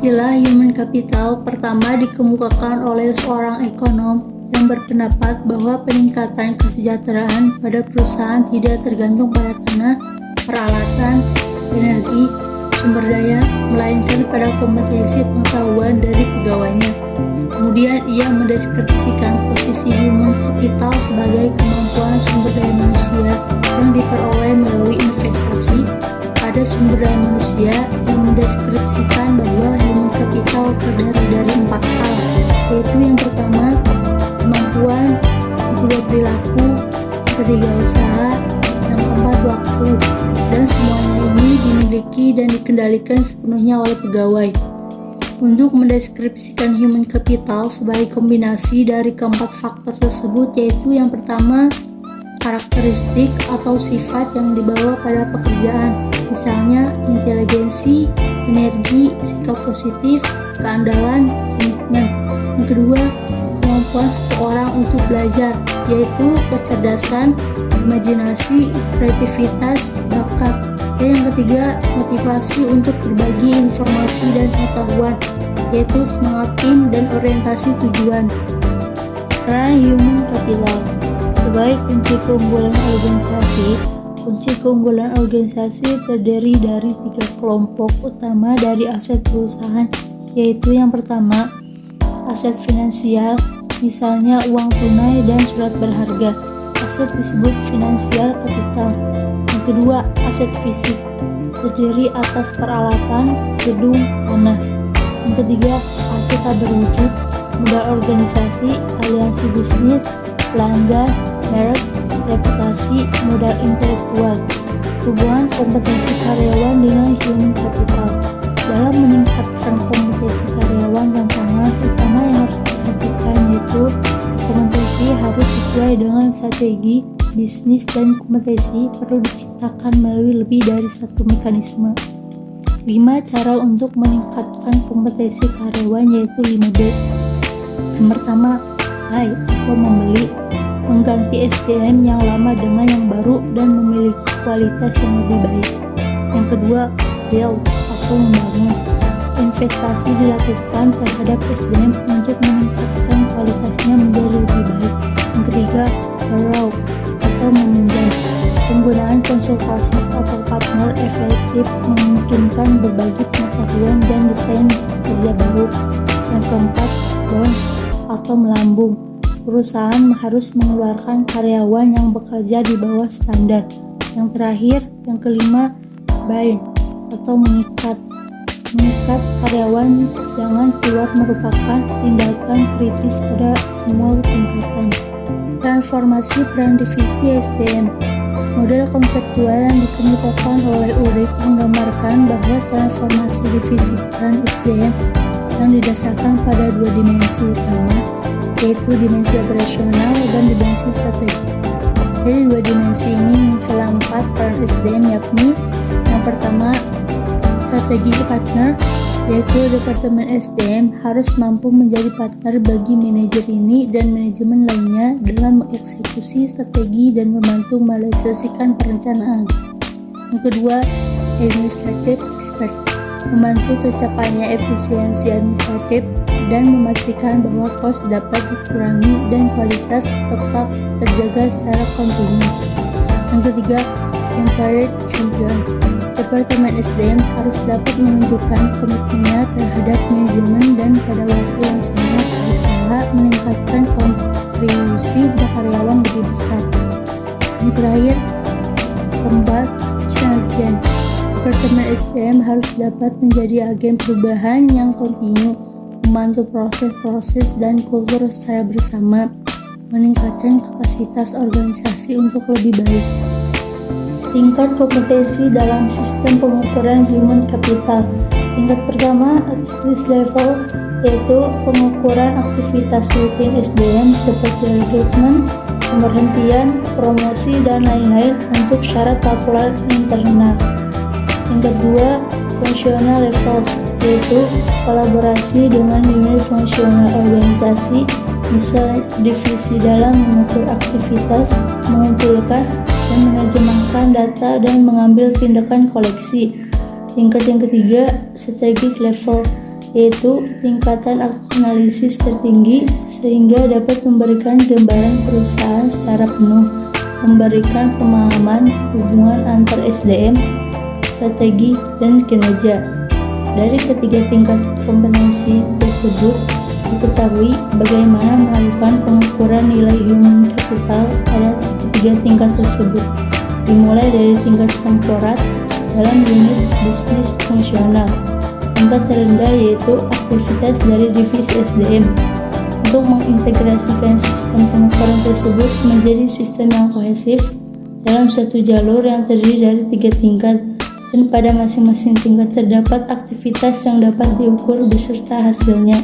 Istilah human capital pertama dikemukakan oleh seorang ekonom yang berpendapat bahwa peningkatan kesejahteraan pada perusahaan tidak tergantung pada tanah, peralatan, energi, sumber daya, melainkan pada kompetensi pengetahuan dari pegawainya. Kemudian ia mendeskripsikan posisi human capital sebagai kemampuan sumber daya manusia yang diperoleh melalui investasi pada sumber daya manusia, yang mendeskripsikan bahwa human capital terdiri dari 4 hal, yaitu yang pertama, kemampuan, yang kedua perilaku, yang ketiga usaha, yang keempat waktu, dan semuanya ini dimiliki dan dikendalikan sepenuhnya oleh pegawai. Untuk mendeskripsikan human capital sebagai kombinasi dari keempat faktor tersebut, yaitu yang pertama, karakteristik atau sifat yang dibawa pada pekerjaan, misalnya inteligensi, energi, sikap positif, keandalan, komitmen. Yang kedua, kemampuan seseorang untuk belajar, yaitu kecerdasan, imajinasi, kreativitas, bakat. Dan yang ketiga, motivasi untuk berbagi informasi dan pengetahuan, yaitu semangat tim dan orientasi tujuan. Peran human capital sebagai kunci keunggulan organisasi terdiri dari 3 kelompok utama dari aset perusahaan, yaitu yang pertama, aset finansial, misalnya uang tunai dan surat berharga. Aset disebut finansial capital. Yang kedua, aset fisik, terdiri atas peralatan, gedung, tanah. Yang ketiga, aset tak berwujud, modal organisasi, aliansi bisnis, pelanggan, merek, reputasi, modal intelektual. Hubungan kompetensi karyawan dengan human capital. Dalam meningkatkan kompetensi karyawan, tantangan utama yang harus diperhatikan yaitu kompetensi harus sesuai dengan strategi bisnis dan kompetensi perlu diciptakan melalui lebih dari satu mekanisme. 5 cara untuk meningkatkan kompetensi karyawan yaitu 5B. Yang pertama, buy atau membeli, mengganti SDM yang lama dengan yang baru dan memiliki kualitas yang lebih baik. Yang kedua, build atau membangun, investasi dilakukan terhadap SDM untuk meningkatkan kualitasnya menjadi lebih baik. Yang ketiga, borrow atau meminjam, penggunaan konsultasi atau partner efektif memungkinkan berbagi pengetahuan dan desain kerja baru. Yang keempat, bounce atau melambung, perusahaan harus mengeluarkan karyawan yang bekerja di bawah standar. Yang terakhir, yang kelima, bind atau mengikat karyawan jangan keluar merupakan tindakan kritis pada semua tingkatan. Transformasi peran divisi SDM. Model konseptual yang dikemukakan oleh Ulrich menggambarkan bahwa transformasi divisi peran SDM yang didasarkan pada 2 dimensi utama, yaitu dimensi operasional dan dimensi strategi. Dari 2 dimensi ini muncullah 4 peran SDM, yakni yang pertama, strategi partner, yaitu Departemen SDM harus mampu menjadi partner bagi manajer ini dan manajemen lainnya dalam mengeksekusi strategi dan membantu merealisasikan perencanaan. Yang kedua, administrative expert, membantu tercapainya efisiensi administratif dan memastikan bahwa kos dapat dikurangi dan kualitas tetap terjaga secara kontinu. Yang ketiga, employer champion, Departemen SDM harus dapat menunjukkan komitmennya terhadap manajemen dan pada waktu yang sama berusaha meningkatkan kontribusi karyawan lebih besar. Yang terakhir, keempat, champion, Departemen SDM harus dapat menjadi agen perubahan yang kontinu, membantu proses-proses dan kultur secara bersama, meningkatkan kapasitas organisasi untuk lebih baik. Tingkat kompetensi dalam sistem pengukuran human capital. Tingkat pertama, activities level, yaitu pengukuran aktivitas rutin SDM seperti rekrutmen, pemberhentian, promosi, dan lain-lain untuk syarat laporan internal. Yang kedua, functional level, yaitu kolaborasi dengan unit fungsional organisasi, misal divisi dalam mengukur aktivitas, mengumpulkan dan menerjemahkan data dan mengambil tindakan koleksi. Tingkat yang ketiga, strategic level, yaitu tingkatan analisis tertinggi sehingga dapat memberikan gambaran perusahaan secara penuh, memberikan pemahaman hubungan antar SDM, strategi, dan kinerja. Dari ketiga tingkat kompetensi tersebut, diketahui bagaimana melakukan pengukuran nilai human capital pada ketiga tingkat tersebut, dimulai dari tingkat korporat dalam unit bisnis fungsional. Tingkat terendah yaitu aktivitas dari divisi SDM untuk mengintegrasikan sistem pengukuran tersebut menjadi sistem yang kohesif dalam satu jalur yang terdiri dari 3 tingkat, dan pada masing-masing tingkat terdapat aktivitas yang dapat diukur beserta hasilnya.